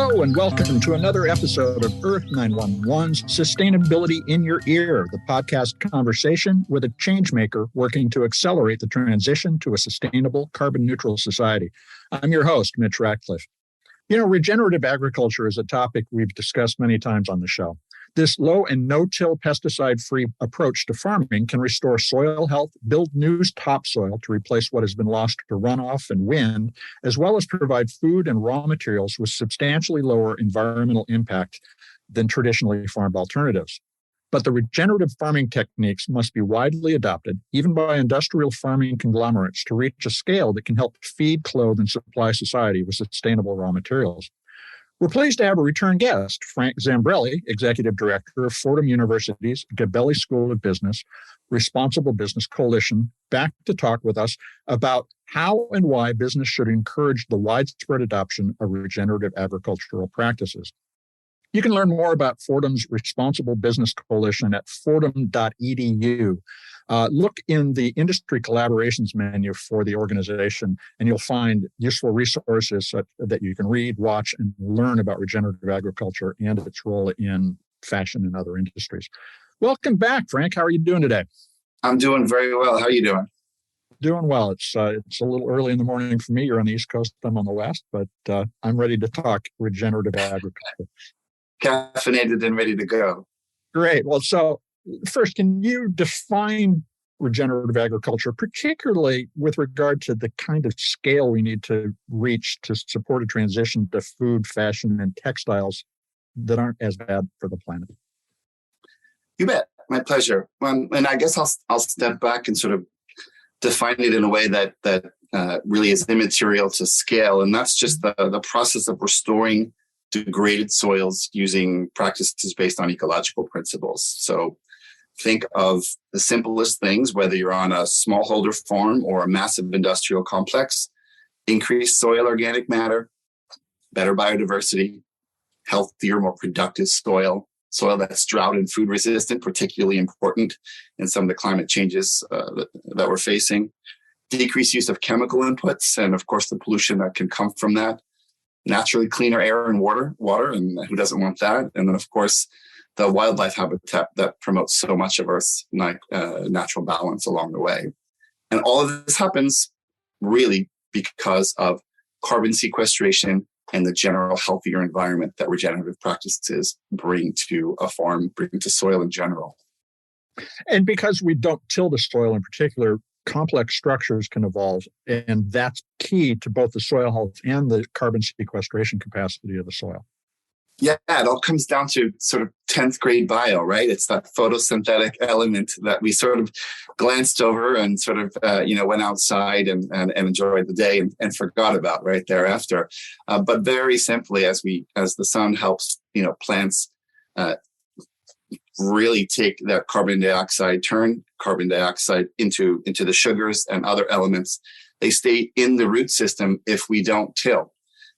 Hello and welcome to another episode of Earth911's Sustainability in Your Ear, the podcast conversation with a changemaker working to accelerate the transition to a sustainable, carbon-neutral society. I'm your host, Mitch Ratcliffe. Regenerative agriculture is a topic we've discussed many times on the show. This low and no-till pesticide-free approach to farming can restore soil health, build new topsoil to replace what has been lost to runoff and wind, as well as provide food and raw materials with substantially lower environmental impact than traditionally farmed alternatives. But the regenerative farming techniques must be widely adopted, even by industrial farming conglomerates, to reach a scale that can help feed, clothe, and supply society with sustainable raw materials. We're pleased to have a return guest, Frank Zambrelli, Executive Director of Fordham-University's Gabelli School of Business, Responsible Business Coalition, back to talk with us about how and why business should encourage the widespread adoption of regenerative agricultural practices. You can learn more about Fordham's Responsible Business Coalition at fordham.edu. Look in the industry collaborations menu for the organization, and you'll find useful resources that you can read, watch, and learn about regenerative agriculture and its role in fashion and other industries. Welcome back, Frank. How are you doing today? I'm doing very well. How are you doing? Doing well. It's a little early in the morning for me. You're on the East Coast. I'm on the West, but I'm ready to talk regenerative agriculture. Caffeinated and ready to go. Great. Well, so first, can you define regenerative agriculture, particularly with regard to the kind of scale we need to reach to support a transition to food, fashion, and textiles that aren't as bad for the planet? You bet. My pleasure. And I guess I'll step back and sort of define it in a way that really is immaterial to scale. And that's just the process of restoring degraded soils using practices based on ecological principles. So think of the simplest things, whether you're on a smallholder farm or a massive industrial complex: increased soil organic matter, better biodiversity, healthier, more productive soil that's drought and food resistant, particularly important in some of the climate changes that we're facing, decreased use of chemical inputs, and of course the pollution that can come from that, naturally cleaner air and water, and who doesn't want that? And then, of course, the wildlife habitat that promotes so much of Earth's natural balance along the way. And all of this happens really because of carbon sequestration and the general healthier environment that regenerative practices bring to a farm, bring to soil in general. And because we don't till the soil in particular, complex structures can evolve, and that's key to both the soil health and the carbon sequestration capacity of the soil. Yeah, it all comes down to sort of 10th grade bio, right? It's that photosynthetic element that we sort of glanced over and sort of, went outside and enjoyed the day and forgot about right thereafter. But very simply, as the sun helps, plants really take that carbon dioxide, turn carbon dioxide into the sugars and other elements. They stay in the root system if we don't till.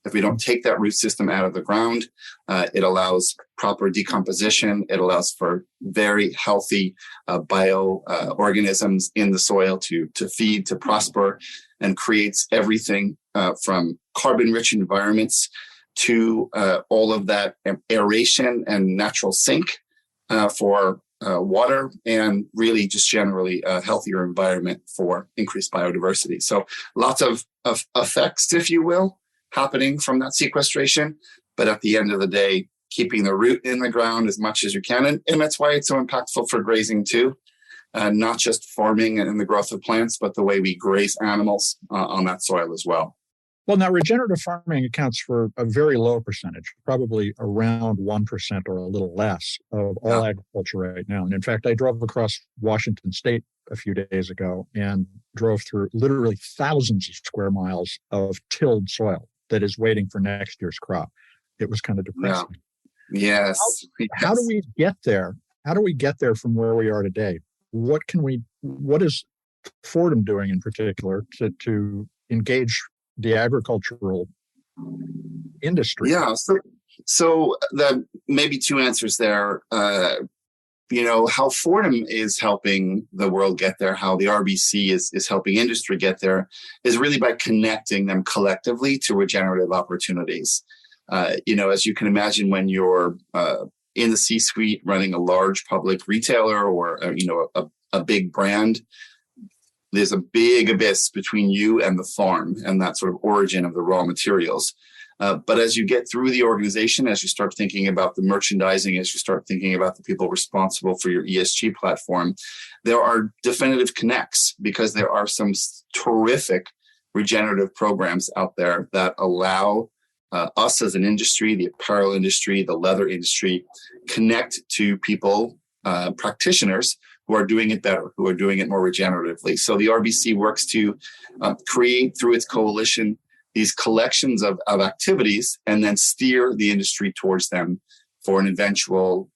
If we don't take that root system out of the ground, it allows proper decomposition. It allows for very healthy organisms in the soil to feed, to prosper, and creates everything from carbon-rich environments to all of that aeration and natural sink for water, and really just generally a healthier environment for increased biodiversity. So lots of effects, if you will, happening from that sequestration. But at the end of the day, keeping the root in the ground as much as you can. And that's why it's so impactful for grazing too. Not just farming and the growth of plants, but the way we graze animals on that soil as well. Well, now regenerative farming accounts for a very low percentage, probably around 1% or a little less of all agriculture right now. And in fact, I drove across Washington State a few days ago and drove through literally thousands of square miles of tilled soil that is waiting for next year's crop. It was kind of depressing. Yeah. Yes. How do we get there? How do we get there from where we are today? What is Fordham doing in particular to engage the agricultural industry? Yeah. So the maybe two answers there. How Fordham is helping the world get there, how the RBC is helping industry get there, is really by connecting them collectively to regenerative opportunities. As you can imagine, when you're in the C-suite running a large public retailer or a big brand, there's a big abyss between you and the farm and that sort of origin of the raw materials. But as you get through the organization, as you start thinking about the merchandising, as you start thinking about the people responsible for your ESG platform, there are definitive connects because there are some terrific regenerative programs out there that allow us as an industry, the apparel industry, the leather industry, connect to people, practitioners who are doing it better, who are doing it more regeneratively. So the RBC works to create through its coalition these collections of activities and then steer the industry towards them for an eventual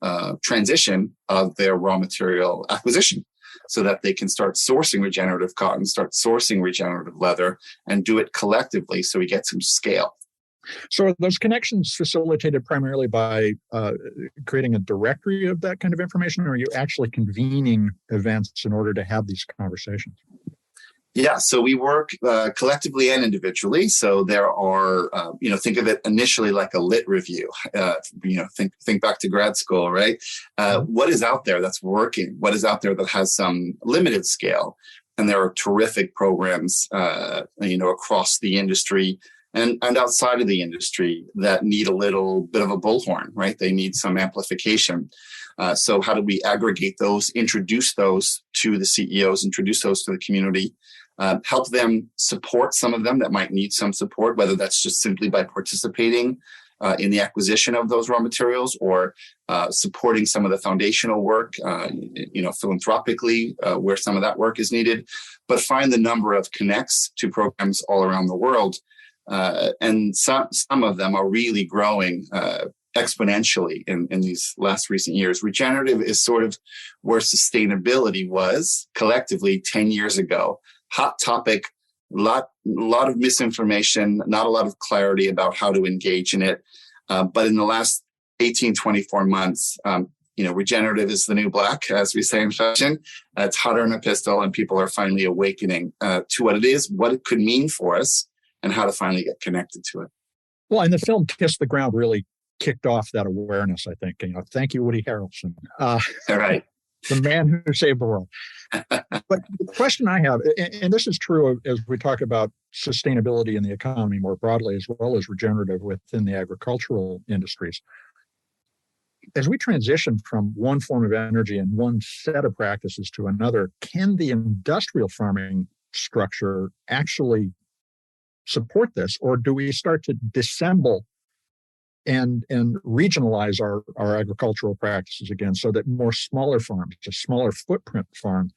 transition of their raw material acquisition so that they can start sourcing regenerative cotton, start sourcing regenerative leather, and do it collectively so we get some scale. So are those connections facilitated primarily by creating a directory of that kind of information, or are you actually convening events in order to have these conversations? Yeah, so we work collectively and individually. So there are, think of it initially like a lit review. Think back to grad school, right? What is out there that's working? What is out there that has some limited scale? And there are terrific programs, across the industry and outside of the industry that need a little bit of a bullhorn, right? They need some amplification. So how do we aggregate those, introduce those to the CEOs, introduce those to the community? Help them support some of them that might need some support, whether that's just simply by participating in the acquisition of those raw materials or supporting some of the foundational work, philanthropically, where some of that work is needed, but find the number of connects to programs all around the world. And some of them are really growing exponentially in these last recent years. Regenerative is sort of where sustainability was collectively 10 years ago. Hot topic, lot of misinformation, not a lot of clarity about how to engage in it. But in the last 18, 24 months, regenerative is the new black, as we say in fashion. It's hotter than a pistol, and people are finally awakening to what it is, what it could mean for us, and how to finally get connected to it. Well, and the film Kiss the Ground really kicked off that awareness, I think. Thank you, Woody Harrelson. All right. The man who saved the world. But the question I have, and this is true as we talk about sustainability in the economy more broadly, as well as regenerative within the agricultural industries. As we transition from one form of energy and one set of practices to another, can the industrial farming structure actually support this? Or do we start to dissemble and regionalize our agricultural practices again so that more smaller farms, a smaller footprint farm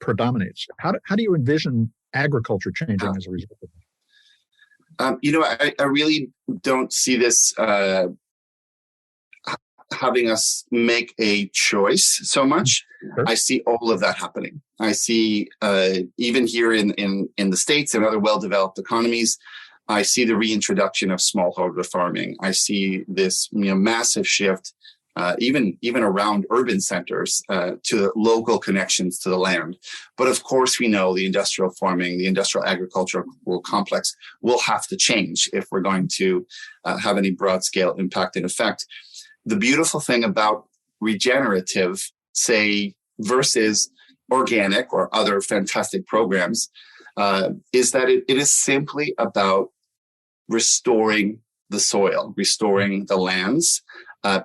predominates? How do you envision agriculture changing as a result of that? I really don't see this having us make a choice so much. Sure. I see all of that happening. I see even here in the States and other well-developed economies, I see the reintroduction of smallholder farming. I see this massive shift, even around urban centers, to local connections to the land. But of course, we know the industrial farming, the industrial agricultural complex will have to change if we're going to have any broad-scale impact and effect. The beautiful thing about regenerative, say, versus organic or other fantastic programs, is that it is simply about restoring the soil, restoring the lands.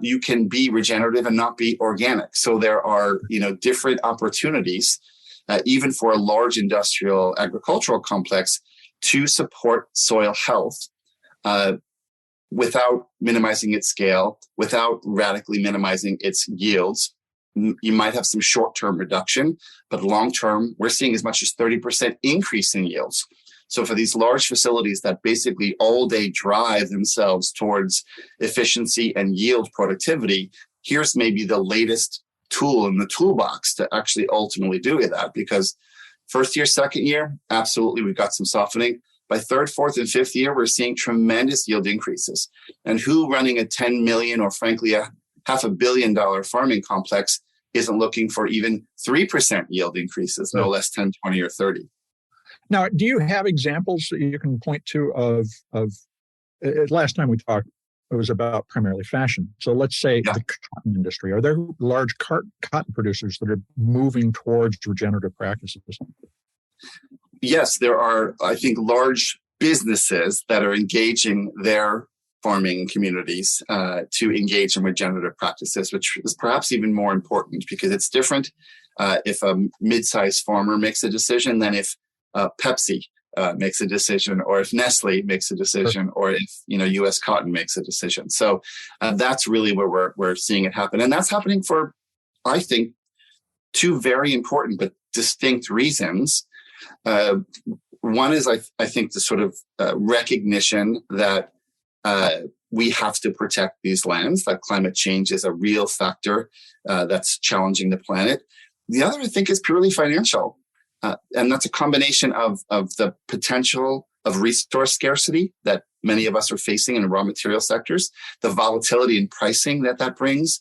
You can be regenerative and not be organic. So there are, different opportunities, even for a large industrial agricultural complex, to support soil health without minimizing its scale, without radically minimizing its yields. You might have some short-term reduction, but long-term, we're seeing as much as 30% increase in yields. So for these large facilities that basically all day drive themselves towards efficiency and yield productivity, here's maybe the latest tool in the toolbox to actually ultimately do that. Because first year, second year, absolutely, we've got some softening. By third, fourth, and fifth year, we're seeing tremendous yield increases. And who running a 10 million or frankly a $500 million farming complex isn't looking for even 3% yield increases, no less 10, 20, or 30. Now, do you have examples that you can point to of last time we talked, it was about primarily fashion. So let's say the cotton industry. Are there large cotton producers that are moving towards regenerative practices? Yes, there are, I think, large businesses that are engaging their farming communities to engage in regenerative practices, which is perhaps even more important because it's different if a mid-sized farmer makes a decision than if Pepsi makes a decision, or if Nestle makes a decision, or if U.S. Cotton makes a decision. So that's really where we're seeing it happen, and that's happening for, I think, two very important but distinct reasons. One is, I think, the sort of recognition that we have to protect these lands, that climate change is a real factor that's challenging the planet. The other, I think, is purely financial. And that's a combination of the potential of resource scarcity that many of us are facing in the raw material sectors, the volatility in pricing that brings,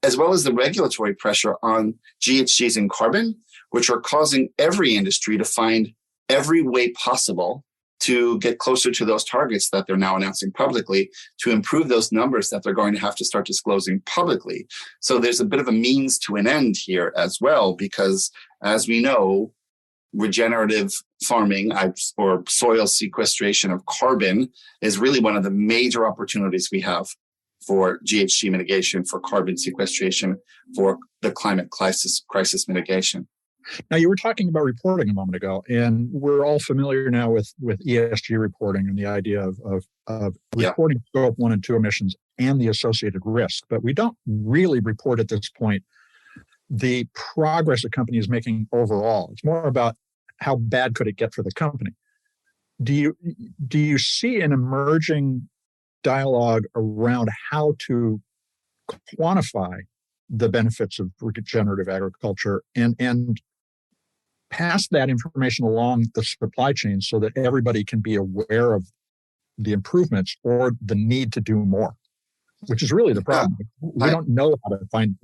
as well as the regulatory pressure on GHGs and carbon, which are causing every industry to find every way possible to get closer to those targets that they're now announcing publicly, to improve those numbers that they're going to have to start disclosing publicly. So there's a bit of a means to an end here as well, because as we know, regenerative farming or soil sequestration of carbon is really one of the major opportunities we have for GHG mitigation, for carbon sequestration, for the climate crisis mitigation. Now, you were talking about reporting a moment ago, and we're all familiar now with ESG reporting and the idea of reporting scope 1 and 2 emissions and the associated risk. But we don't really report at this point the progress a company is making overall. It's more about how bad could it get for the company. Do you see an emerging dialogue around how to quantify the benefits of regenerative agriculture and pass that information along the supply chain so that everybody can be aware of the improvements or the need to do more, which is really the problem. We don't know how to find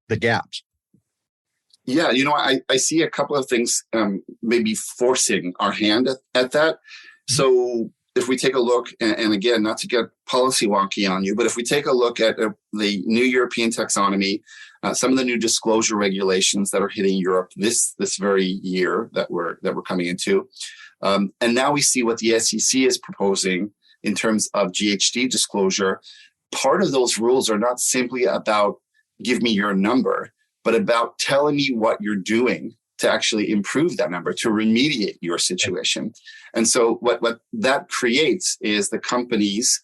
the gaps. Yeah, I see a couple of things maybe forcing our hand at that. So if we take a look, and again, not to get policy wonky on you, but if we take a look at the new European taxonomy, some of the new disclosure regulations that are hitting Europe this very year that we're coming into, and now we see what the SEC is proposing in terms of GHG disclosure. Part of those rules are not simply about give me your number, but about telling me what you're doing to actually improve that number, to remediate your situation. And so what that creates is the companies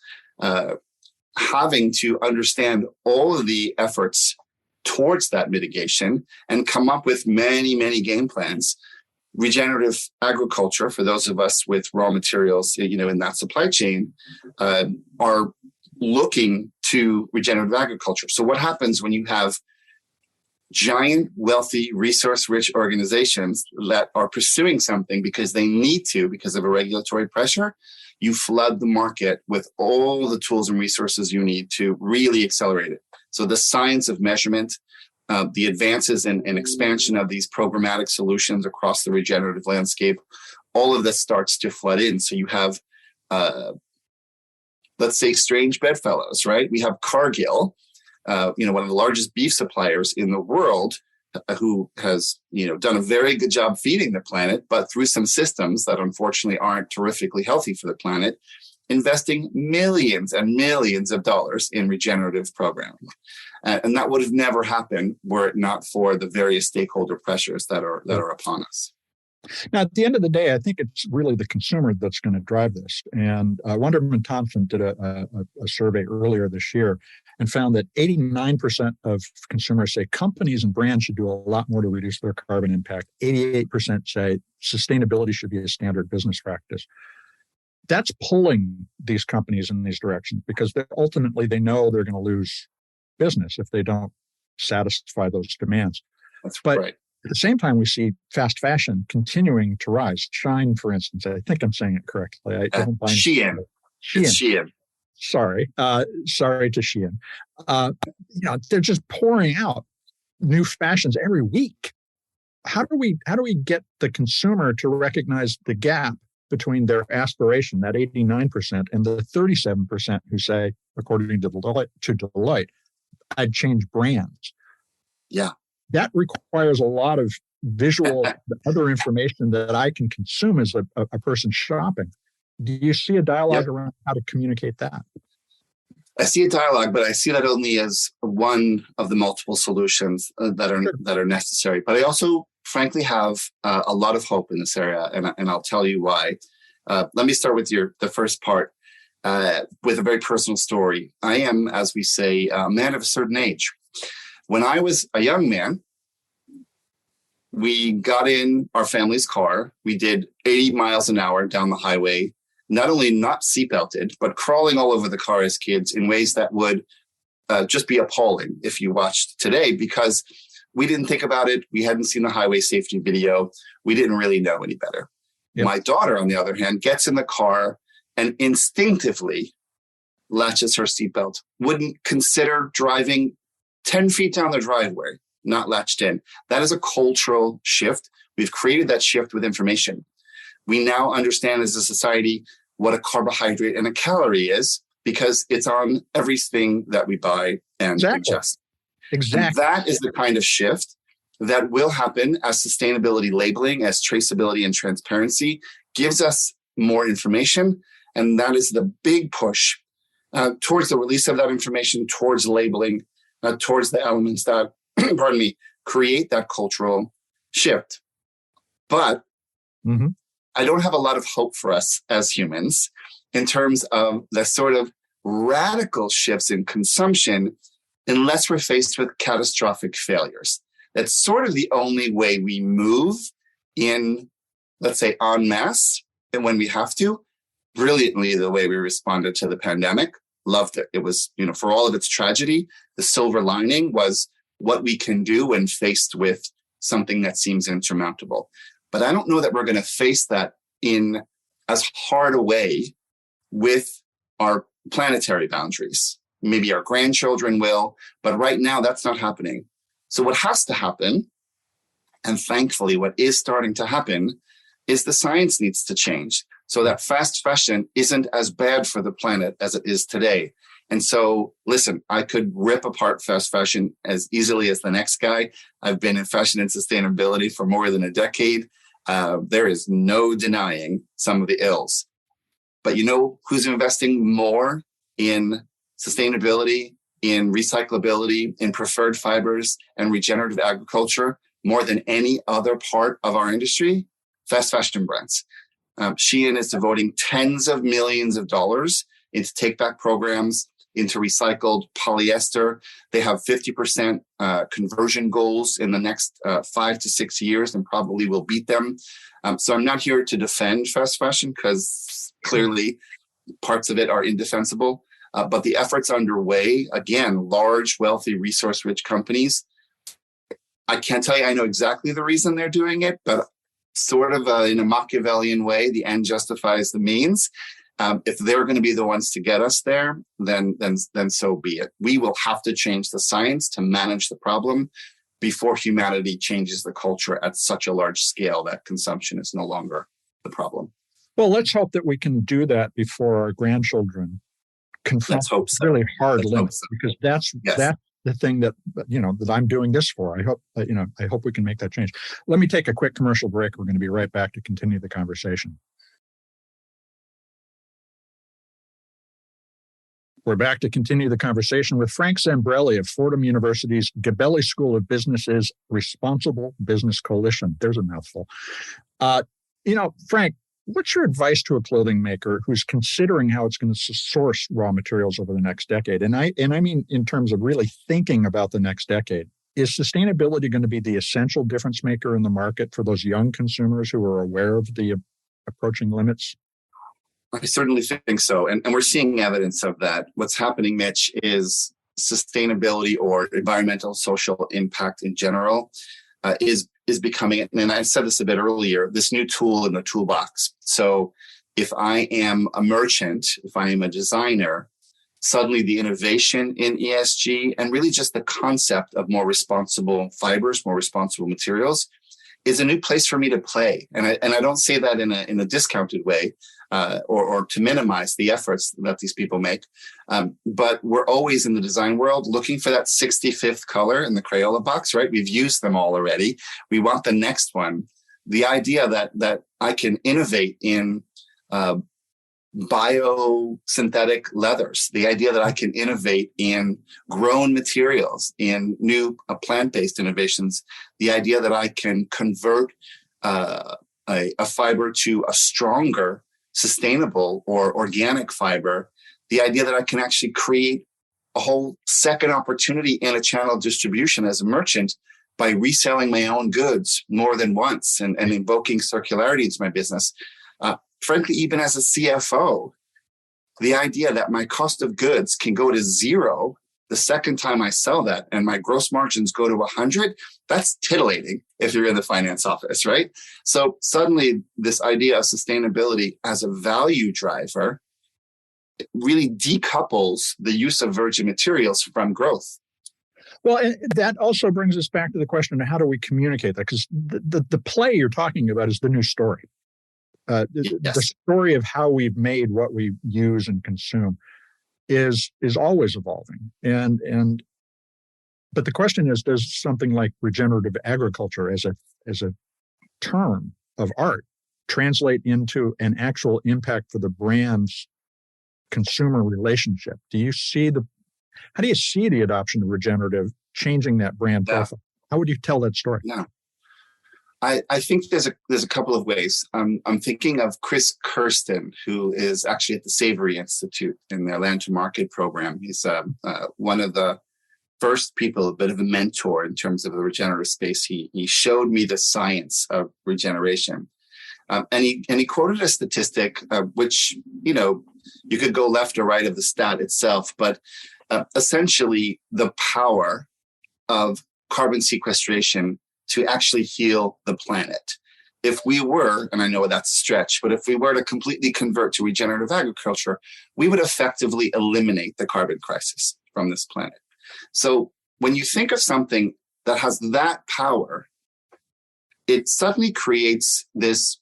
having to understand all of the efforts towards that mitigation and come up with many, many game plans. Regenerative agriculture, for those of us with raw materials, in that supply chain, are looking to regenerative agriculture. So what happens when you have giant, wealthy, resource-rich organizations that are pursuing something because they need to, because of a regulatory pressure? You flood the market with all the tools and resources you need to really accelerate it. So the science of measurement, the advances and expansion of these programmatic solutions across the regenerative landscape, all of this starts to flood in. So you have, let's say, strange bedfellows, right? We have Cargill, one of the largest beef suppliers in the world, who has, done a very good job feeding the planet, but through some systems that unfortunately aren't terrifically healthy for the planet, investing millions and millions of dollars in regenerative programming. And that would have never happened were it not for the various stakeholder pressures that are upon us. Now, at the end of the day, I think it's really the consumer that's going to drive this. And Wunderman Thompson did a survey earlier this year and found that 89% of consumers say companies and brands should do a lot more to reduce their carbon impact. 88% say sustainability should be a standard business practice. That's pulling these companies in these directions because ultimately they know they're going to lose business if they don't satisfy those demands. That's but right. At the same time, we see fast fashion continuing to rise. Shine, for instance, I think I'm saying it correctly. I don't find Shein. It's Shein. Sorry to Shein. They're just pouring out new fashions every week. How do we get the consumer to recognize the gap between their aspiration, that 89%, and the 37% who say, according to Deloitte, I'd change brands. Yeah. That requires a lot of visual, other information that I can consume as a person shopping. Do you see a dialogue around how to communicate that? I see a dialogue, but I see that only as one of the multiple solutions that are necessary. But I also, frankly, have a lot of hope in this area, and I'll tell you why. Let me start with the first part with a very personal story. I am, as we say, a man of a certain age. When I was a young man, we got in our family's car. We did 80 miles an hour down the highway, not only not seatbelted, but crawling all over the car as kids in ways that would just be appalling if you watched today, because we didn't think about it. We hadn't seen the highway safety video. We didn't really know any better. Yep. My daughter, on the other hand, gets in the car and instinctively latches her seatbelt, wouldn't consider driving 10 feet down the driveway, not latched in. That is a cultural shift. We've created that shift with information. We now understand as a society what a carbohydrate and a calorie is, because it's on everything that we buy and ingest. Exactly. And that is the kind of shift that will happen as sustainability labeling, as traceability and transparency gives us more information. And that is the big push towards the release of that information, towards labeling, towards the elements that, create that cultural shift. But I don't have a lot of hope for us as humans in terms of the sort of radical shifts in consumption unless we're faced with catastrophic failures. That's sort of the only way we move in, let's say, en masse, and when we have to. Brilliantly, the way we responded to the pandemic, loved it. It was, for all of its tragedy, the silver lining was what we can do when faced with something that seems insurmountable. But I don't know that we're going to face that in as hard a way with our planetary boundaries. Maybe our grandchildren will, but right now that's not happening. So what has to happen, and thankfully what is starting to happen, is the science needs to change so that fast fashion isn't as bad for the planet as it is today. And so, listen, I could rip apart fast fashion as easily as the next guy. I've been in fashion and sustainability for more than a decade. There is no denying some of the ills. But you know who's investing more in sustainability, in recyclability, in preferred fibers, and regenerative agriculture more than any other part of our industry? Fast fashion brands. Shein is devoting tens of millions of dollars into take-back programs, into recycled polyester. They have 50% conversion goals in the next 5 to 6 years, and probably will beat them. So I'm not here to defend fast fashion, because clearly parts of it are indefensible. But the efforts underway, again, large, wealthy, resource-rich companies, I can't tell you I know exactly the reason they're doing it, but sort of in a Machiavellian way, the end justifies the means. If they're going to be the ones to get us there, then so be it. We will have to change the science to manage the problem before humanity changes the culture at such a large scale that consumption is no longer the problem. Well, let's hope that we can do that before our grandchildren confront really hard limits, because that's the thing that that I'm doing this for. I hope we can make that change. Let me take a quick commercial break. We're going to be right back to continue the conversation. We're back to continue the conversation with Frank Zambrelli of Fordham-University's Gabelli School of Business's Responsible Business Coalition. There's a mouthful. Frank, what's your advice to a clothing maker who's considering how it's going to source raw materials over the next decade? And I mean in terms of really thinking about the next decade. Is sustainability going to be the essential difference maker in the market for those young consumers who are aware of the approaching limits? I certainly think so. And we're seeing evidence of that. What's happening, Mitch, is sustainability or environmental social impact in general is becoming, and I said this a bit earlier, this new tool in the toolbox. So if I am a merchant, if I am a designer, suddenly the innovation in ESG and really just the concept of more responsible fibers, more responsible materials is a new place for me to play. And I don't say that in a discounted way, or to minimize the efforts that these people make. But we're always in the design world looking for that 65th color in the Crayola box, right? We've used them all already. We want the next one. The idea that I can innovate in biosynthetic leathers, the idea that I can innovate in grown materials, in new plant-based innovations, the idea that I can convert a fiber to a stronger, sustainable or organic fiber, the idea that I can actually create a whole second opportunity in a channel of distribution as a merchant by reselling my own goods more than once and invoking circularity into my business. Frankly, even as a CFO, the idea that my cost of goods can go to zero the second time I sell that and my gross margins go to 100, that's titillating if you're in the finance office, right? So suddenly this idea of sustainability as a value driver really decouples the use of virgin materials from growth. Well, and that also brings us back to the question of how do we communicate that? Because the play you're talking about is the new story. Yes. The story of how we've made what we use and consume is always evolving. But the question is, does something like regenerative agriculture as a term of art translate into an actual impact for the brand's consumer relationship? How do you see the adoption of regenerative changing that brand profile? How would you tell that story? Yeah. I think there's a couple of ways. I'm thinking of Chris Kirsten, who is actually at the Savory Institute in their Land to Market program. He's one of the first people, a bit of a mentor in terms of the regenerative space. He showed me the science of regeneration, and he quoted a statistic, which you could go left or right of the stat itself, but essentially the power of carbon sequestration to actually heal the planet. If we were, and I know that's a stretch, but if we were to completely convert to regenerative agriculture, we would effectively eliminate the carbon crisis from this planet. So when you think of something that has that power, it suddenly creates this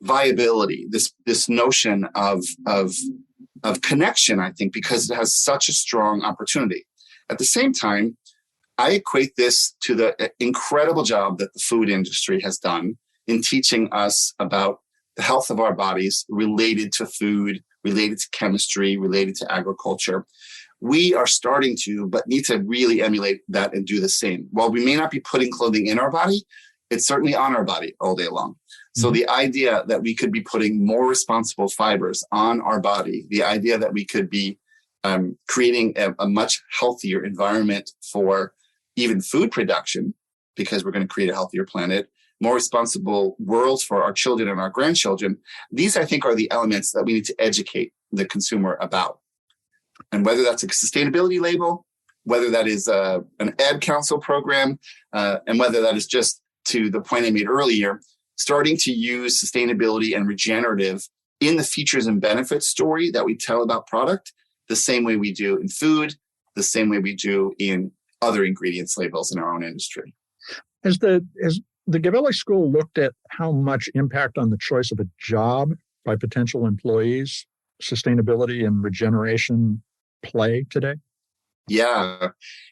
viability, this notion of connection, I think, because it has such a strong opportunity. At the same time, I equate this to the incredible job that the food industry has done in teaching us about the health of our bodies related to food, related to chemistry, related to agriculture. We are starting to, but need to really emulate that and do the same. While we may not be putting clothing in our body, it's certainly on our body all day long. So the idea that we could be putting more responsible fibers on our body, the idea that we could be creating a much healthier environment for even food production, because we're going to create a healthier planet, more responsible worlds for our children and our grandchildren. These, I think, are the elements that we need to educate the consumer about. And whether that's a sustainability label, whether that is an ad council program, and whether that is just to the point I made earlier, starting to use sustainability and regenerative in the features and benefits story that we tell about product, the same way we do in food, the same way we do in other ingredients labels in our own industry. Has the Gabelli School looked at how much impact on the choice of a job by potential employees sustainability and regeneration play today? Yeah.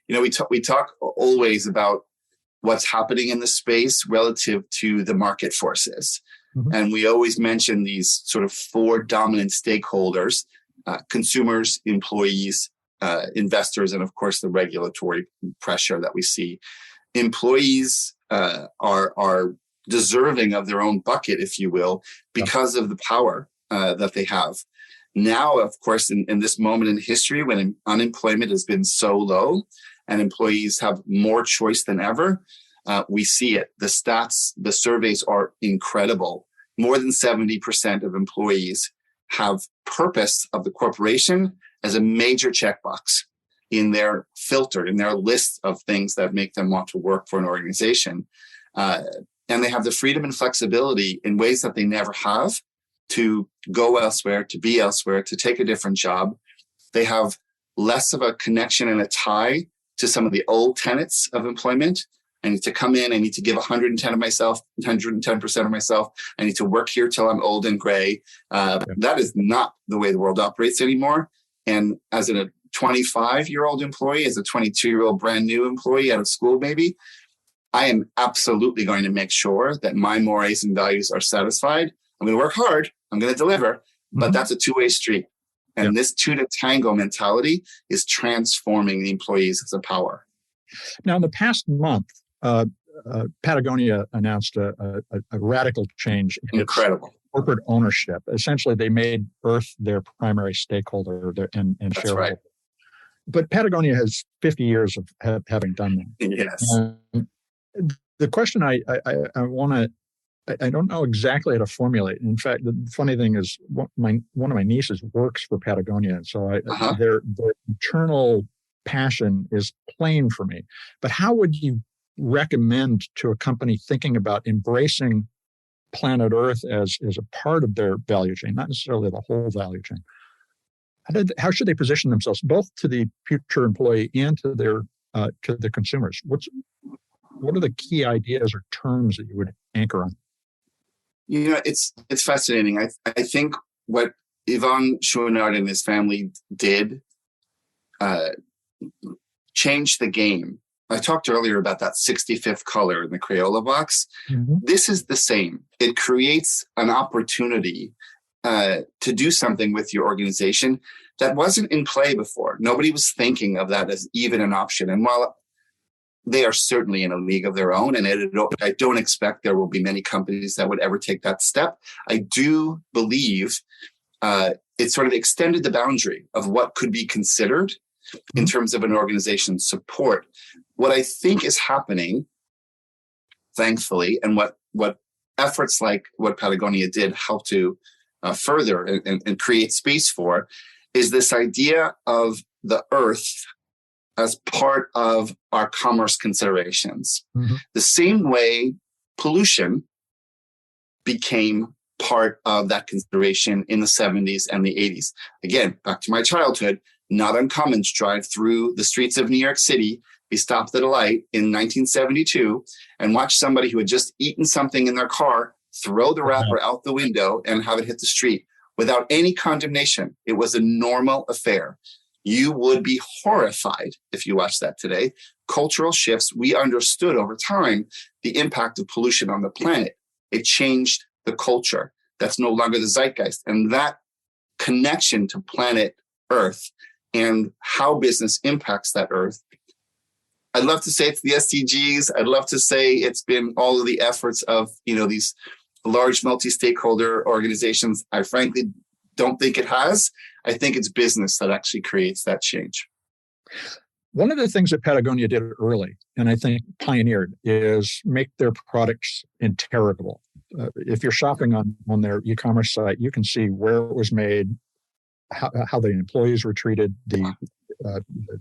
We talk always about what's happening in the space relative to the market forces. Mm-hmm. And we always mention these sort of four dominant stakeholders, consumers, employees, investors, and of course the regulatory pressure that we see. Employees are deserving of their own bucket, if you will, because of the power that they have. Now, of course, in this moment in history when unemployment has been so low and employees have more choice than ever, we see it. The stats, the surveys are incredible. More than 70% of employees have purpose of the corporation as a major checkbox in their filter, in their list of things that make them want to work for an organization. And they have the freedom and flexibility in ways that they never have to go elsewhere, to be elsewhere, to take a different job. They have less of a connection and a tie to some of the old tenets of employment, I need to come in. I need to give 110 of myself, 110% of myself. I need to work here till I'm old and gray. That is not the way the world operates anymore. And as a 25-year-old employee, as a 22-year-old brand new employee out of school, maybe, I am absolutely going to make sure that my mores and values are satisfied. I'm going to work hard. I'm going to deliver, but that's a two-way street. And this two-to-tango mentality is transforming the employees as a power. Now, in the past month, Patagonia announced a radical change in its corporate ownership. Essentially, they made Earth their primary stakeholder and shareholder. Right. But Patagonia has 50 years of having done that. Yes. The question I don't know exactly how to formulate. In fact, the funny thing is, one of my nieces works for Patagonia, so their internal passion is plain for me. But how would you recommend to a company thinking about embracing planet Earth as a part of their value chain, not necessarily the whole value chain? How should they position themselves, both to the future employee and to the consumers? What are the key ideas or terms that you would anchor on? It's fascinating. I think what Yvon Chouinard and his family did changed the game. I talked earlier about that 65th color in the Crayola box. Mm-hmm. This is the same. It creates an opportunity to do something with your organization that wasn't in play before. Nobody was thinking of that as even an option. And while they are certainly in a league of their own, and I don't expect there will be many companies that would ever take that step, I do believe it sort of extended the boundary of what could be considered in terms of an organization's support. What I think is happening, thankfully, and what efforts like what Patagonia did help to further and create space for, is this idea of the earth as part of our commerce considerations. Mm-hmm. The same way pollution became part of that consideration in the 70s and the 80s. Again, back to my childhood, not uncommon to drive through the streets of New York City, be stopped at a light in 1972, and watch somebody who had just eaten something in their car throw the wrapper out the window and have it hit the street without any condemnation. It was a normal affair. You would be horrified if you watched that today. Cultural shifts, we understood over time the impact of pollution on the planet. It changed the culture. That's no longer the zeitgeist. And that connection to planet Earth and how business impacts that Earth, I'd love to say it's the SDGs. I'd love to say it's been all of the efforts of these large multi-stakeholder organizations. I frankly don't think it has. I think it's business that actually creates that change. One of the things that Patagonia did early, and I think pioneered, is make their products interrogable. If you're shopping on their e-commerce site, you can see where it was made, how the employees were treated, the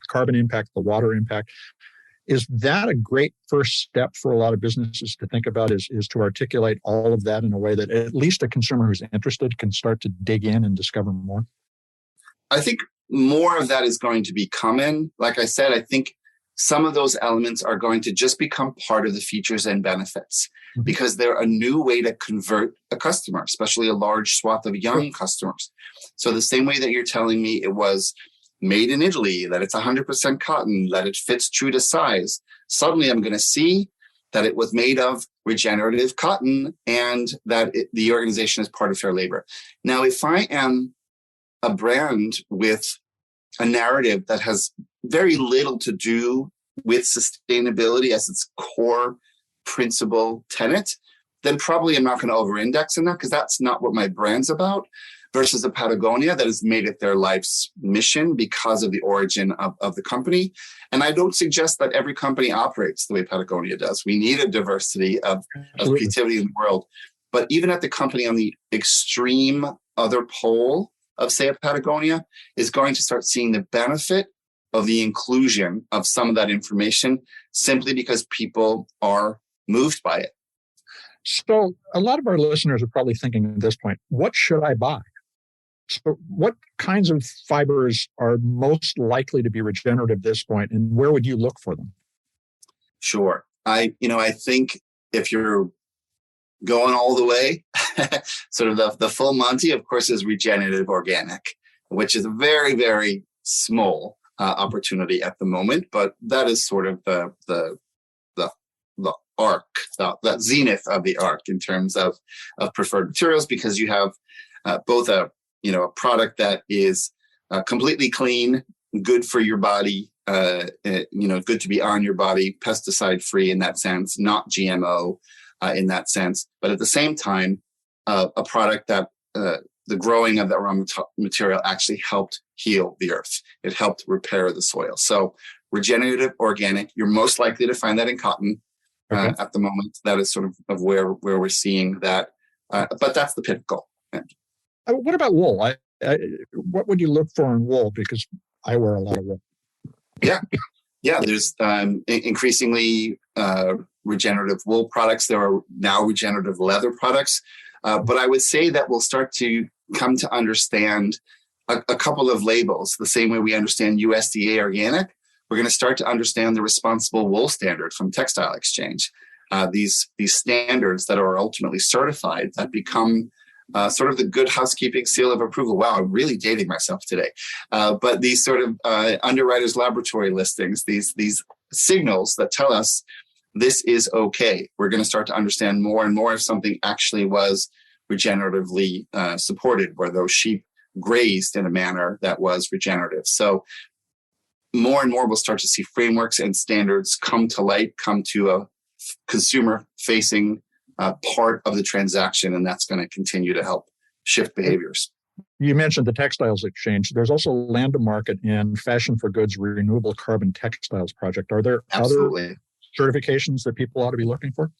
carbon impact, the water impact. Is that a great first step for a lot of businesses to think about, is to articulate all of that in a way that at least a consumer who's interested can start to dig in and discover more? I think more of that is going to be coming. Like I said, I think some of those elements are going to just become part of the features and benefits because they're a new way to convert a customer, especially a large swath of young customers. So the same way that you're telling me it was made in Italy, that it's 100% cotton, that it fits true to size, suddenly I'm going to see that it was made of regenerative cotton and that the organization is part of fair labor. Now, if I am a brand with a narrative that has very little to do with sustainability as its core principle tenet, then probably I'm not going to over-index in that because that's not what my brand's about, versus a Patagonia that has made it their life's mission because of the origin of the company. And I don't suggest that every company operates the way Patagonia does. We need a diversity of creativity in the world. But even at the company on the extreme other pole of, say, a Patagonia, is going to start seeing the benefit of the inclusion of some of that information simply because people are moved by it. So a lot of our listeners are probably thinking at this point, what should I buy? So what kinds of fibers are most likely to be regenerative at this point, and where would you look for them? Sure. I think if you're going all the way, sort of the full Monty, of course, is regenerative organic, which is a very, very small opportunity at the moment, but that is sort of the arc, the zenith of the arc in terms of preferred materials, because you have both a product that is completely clean, good for your body, good to be on your body, pesticide-free in that sense, not GMO in that sense, but at the same time, a product that the growing of that raw material actually helped heal the earth. It helped repair the soil. So regenerative organic, you're most likely to find that in cotton at the moment. That is sort of where we're seeing that. But that's the pinnacle. What about wool? What would you look for in wool? Because I wear a lot of wool. Yeah. There's increasingly regenerative wool products. There are now regenerative leather products. But I would say that we'll start to come to understand a couple of labels, the same way we understand USDA organic. We're going to start to understand the responsible wool standard from Textile Exchange. These standards that are ultimately certified that become sort of the good housekeeping seal of approval. Wow, I'm really dating myself today. But these sort of underwriters' laboratory listings, these signals that tell us this is okay. We're going to start to understand more and more if something actually was regeneratively supported, where those sheep grazed in a manner that was regenerative. So more and more we'll start to see frameworks and standards come to light, come to a consumer-facing part of the transaction, and that's going to continue to help shift behaviors. You mentioned the Textiles Exchange. There's also Land to Market and Fashion for Goods Renewable Carbon Textiles Project. Are there other certifications that people ought to be looking for?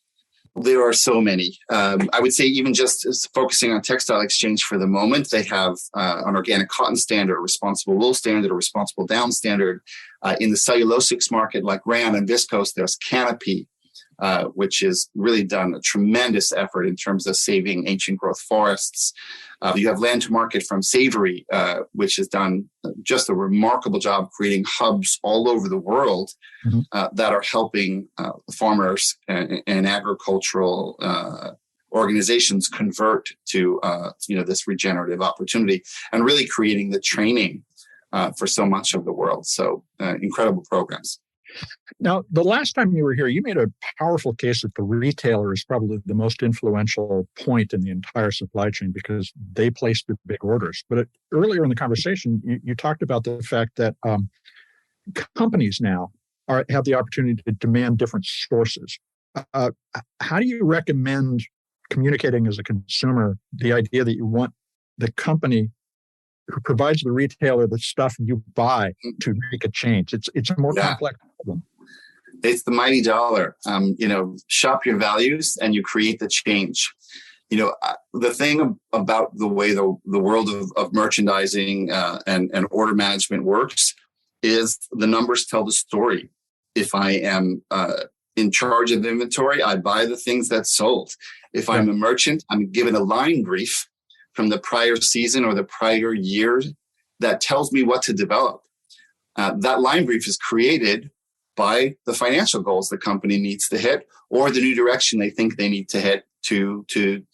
There are so many. I would say even just focusing on Textile Exchange for the moment, they have an organic cotton standard, a responsible wool standard, a responsible down standard. In the cellulosics market, like rayon and viscose, there's Canopy, which has really done a tremendous effort in terms of saving ancient growth forests. You have Land to Market from Savory, which has done just a remarkable job creating hubs all over the world that are helping farmers and agricultural organizations convert to this regenerative opportunity, and really creating the training for so much of the world. So incredible programs. Now, the last time you were here, you made a powerful case that the retailer is probably the most influential point in the entire supply chain because they place the big orders. But earlier in the conversation, you talked about the fact that companies now have the opportunity to demand different sources. How do you recommend communicating as a consumer the idea that you want the company who provides the retailer the stuff you buy to make a change? It's a more complex problem. It's the mighty dollar. Shop your values and you create the change. The thing about the way the world of merchandising and order management works is the numbers tell the story. If I am in charge of inventory, I buy the things that sold. If I'm a merchant, I'm given a line brief from the prior season or the prior year that tells me what to develop. That line brief is created by the financial goals the company needs to hit or the new direction they think they need to hit to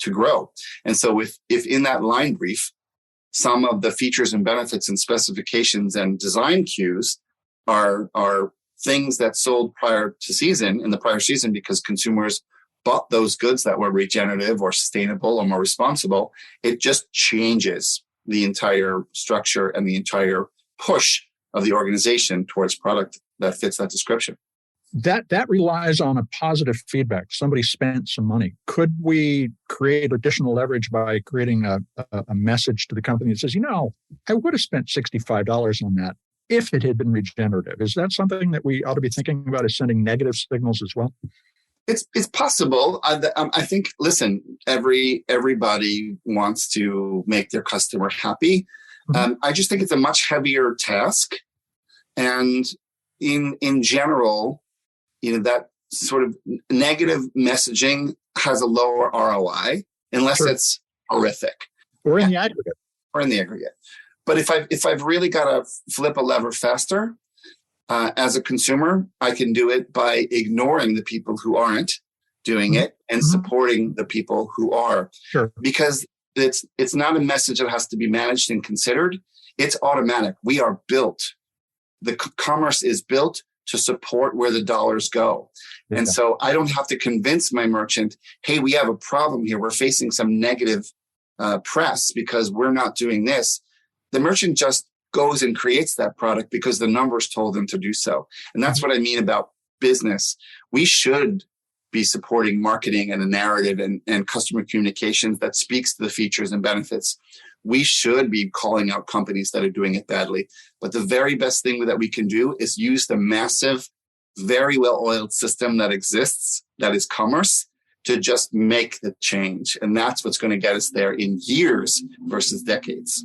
grow. And so if in that line brief, some of the features and benefits and specifications and design cues are things that sold in the prior season because consumers bought those goods that were regenerative or sustainable or more responsible, it just changes the entire structure and the entire push of the organization towards product that fits that description. That relies on a positive feedback. Somebody spent some money. Could we create additional leverage by creating a message to the company that says, I would have spent $65 on that if it had been regenerative? Is that something that we ought to be thinking about, as sending negative signals as well? It's possible. I think, listen, everybody wants to make their customer happy. I just think it's a much heavier task. And in general, that sort of negative messaging has a lower ROI unless it's horrific. Or in the aggregate. But if I've really got to flip a lever faster, As a consumer, I can do it by ignoring the people who aren't doing it and supporting the people who are. Sure. Because it's not a message that has to be managed and considered. It's automatic. We are built. The commerce is built to support where the dollars go. Yeah. And so I don't have to convince my merchant, hey, we have a problem here. We're facing some negative press because we're not doing this. The merchant just goes and creates that product because the numbers told them to do so. And that's what I mean about business. We should be supporting marketing and a narrative and customer communications that speaks to the features and benefits. We should be calling out companies that are doing it badly. But the very best thing that we can do is use the massive, very well-oiled system that exists, that is commerce, to just make the change. And that's what's going to get us there in years versus decades.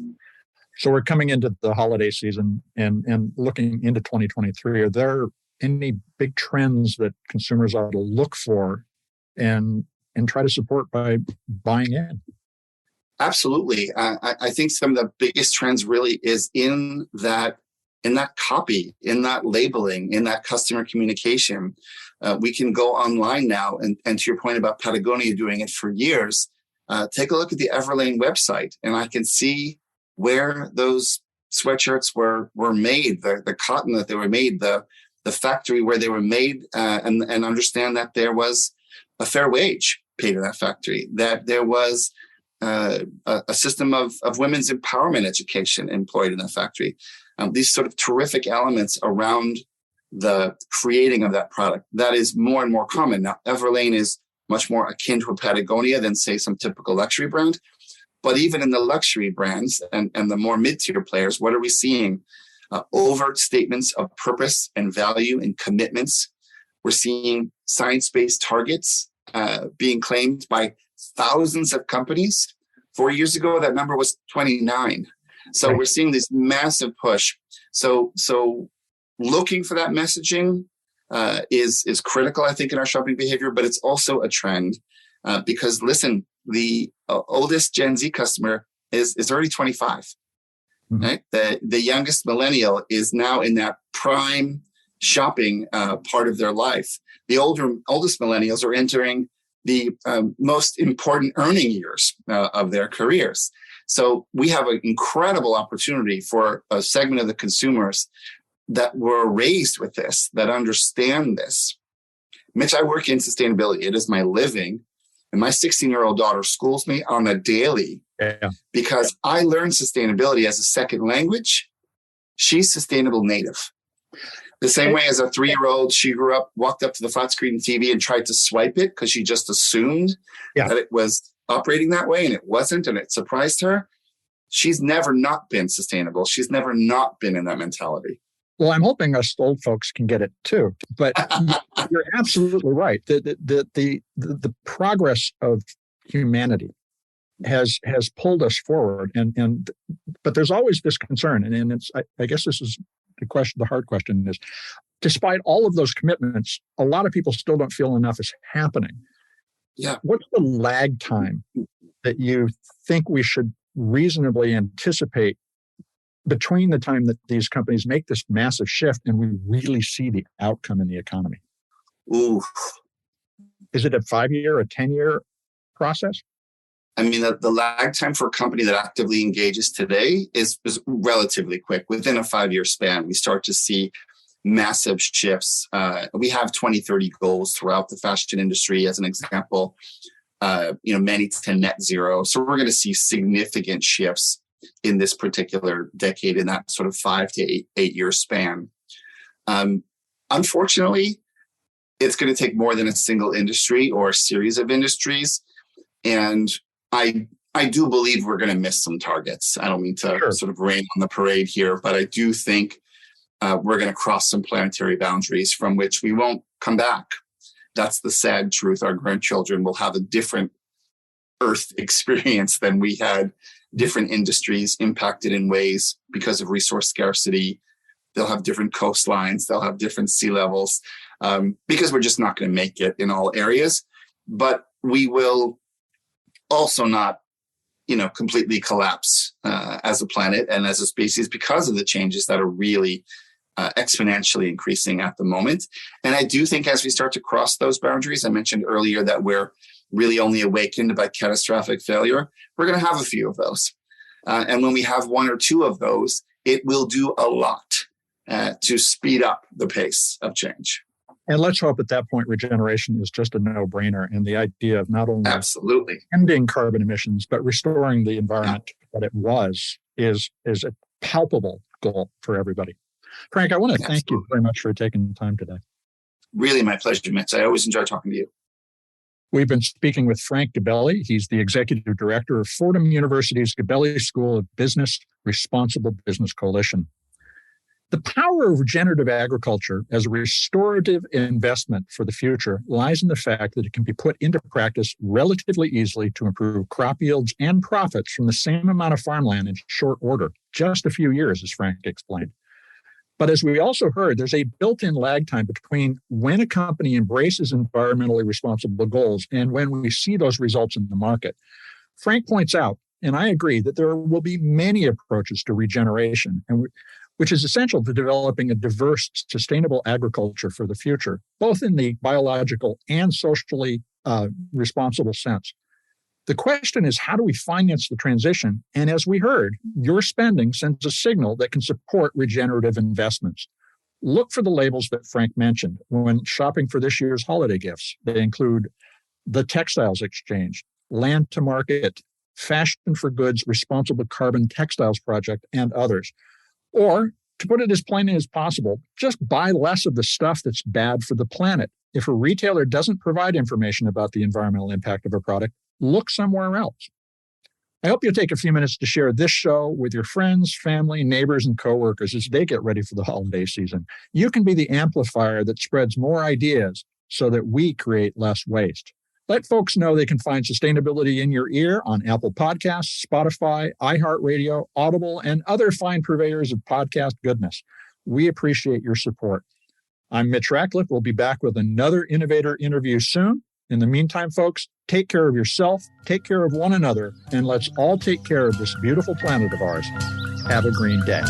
So we're coming into the holiday season and looking into 2023. Are there any big trends that consumers ought to look for and try to support by buying in? Absolutely. I think some of the biggest trends really is in that copy, in that labeling, in that customer communication. We can go online now, and to your point about Patagonia doing it for years, take a look at the Everlane website, and I can see where those sweatshirts were made, the cotton that they were made, the factory where they were made, and understand that there was a fair wage paid in that factory, that there was a system of women's empowerment education employed in that factory. These sort of terrific elements around the creating of that product. That is more and more common. Now, Everlane is much more akin to a Patagonia than, say, some typical luxury brand. But even in the luxury brands and the more mid-tier players, what are we seeing? Overt statements of purpose and value and commitments. We're seeing science-based targets being claimed by thousands of companies. 4 years ago, that number was 29. So We're seeing this massive push. So looking for that messaging is critical, I think, in our shopping behavior, but it's also a trend because, listen, the oldest Gen Z customer is already 25. Mm-hmm. Right? The youngest millennial is now in that prime shopping part of their life. The oldest millennials are entering the most important earning years of their careers. So we have an incredible opportunity for a segment of the consumers that were raised with this, that understand this. Mitch, I work in sustainability. It is my living. And my 16-year-old daughter schools me on a daily because I learned sustainability as a second language. She's sustainable native. The same way as a 3-year-old, she grew up, walked up to the flat screen TV and tried to swipe it because she just assumed that it was operating that way, and it wasn't, and it surprised her. She's never not been sustainable. She's never not been in that mentality. Well, I'm hoping us old folks can get it too. But you're absolutely right. The progress of humanity has pulled us forward, but there's always this concern, and it's I guess this is the question. The hard question is, despite all of those commitments, a lot of people still don't feel enough is happening. Yeah. What's the lag time that you think we should reasonably anticipate between the time that these companies make this massive shift and we really see the outcome in the economy? Ooh. Is it a 5-year, a 10-year process? I mean, the lag time for a company that actively engages today is relatively quick. Within a 5-year span, we start to see massive shifts. We have 2030 goals throughout the fashion industry, as an example, many to net zero. So we're going to see significant shifts in this particular decade in that sort of 5 to 8 year span. Unfortunately, it's going to take more than a single industry or a series of industries. And I do believe we're going to miss some targets. I don't mean to sort of rain on the parade here, but I do think we're going to cross some planetary boundaries from which we won't come back. That's the sad truth. Our grandchildren will have a different Earth experience than we had. Different industries impacted in ways because of resource scarcity. They'll have different coastlines. They'll have different sea levels because we're just not going to make it in all areas. But we will also not, completely collapse as a planet and as a species because of the changes that are really exponentially increasing at the moment. And I do think as we start to cross those boundaries, I mentioned earlier that we're really only awakened by catastrophic failure. We're going to have a few of those. And when we have one or two of those, it will do a lot to speed up the pace of change. And let's hope at that point, regeneration is just a no-brainer. And the idea of not only absolutely ending carbon emissions, but restoring the environment that it was is a palpable goal for everybody. Frank, I want to thank you very much for taking the time today. Really my pleasure, Mitch. I always enjoy talking to you. We've been speaking with Frank Gabelli. He's the executive director of Fordham-University's Gabelli School of Business Responsible Business Coalition. The power of regenerative agriculture as a restorative investment for the future lies in the fact that it can be put into practice relatively easily to improve crop yields and profits from the same amount of farmland in short order, just a few years, as Frank explained. But as we also heard, there's a built-in lag time between when a company embraces environmentally responsible goals and when we see those results in the market. Frank points out, and I agree, that there will be many approaches to regeneration, which is essential to developing a diverse, sustainable agriculture for the future, both in the biological and socially responsible sense. The question is, how do we finance the transition? And as we heard, your spending sends a signal that can support regenerative investments. Look for the labels that Frank mentioned when shopping for this year's holiday gifts. They include the Textiles Exchange, Land to Market, Fashion for Goods, Responsible Carbon Textiles Project, and others. Or, to put it as plainly as possible, just buy less of the stuff that's bad for the planet. If a retailer doesn't provide information about the environmental impact of a product, look somewhere else. I hope you'll take a few minutes to share this show with your friends, family, neighbors, and coworkers as they get ready for the holiday season. You can be the amplifier that spreads more ideas so that we create less waste. Let folks know they can find Sustainability in Your Ear on Apple Podcasts, Spotify, iHeartRadio, Audible, and other fine purveyors of podcast goodness. We appreciate your support. I'm Mitch Ratcliffe. We'll be back with another innovator interview soon. In the meantime, folks, take care of yourself, take care of one another, and let's all take care of this beautiful planet of ours. Have a green day.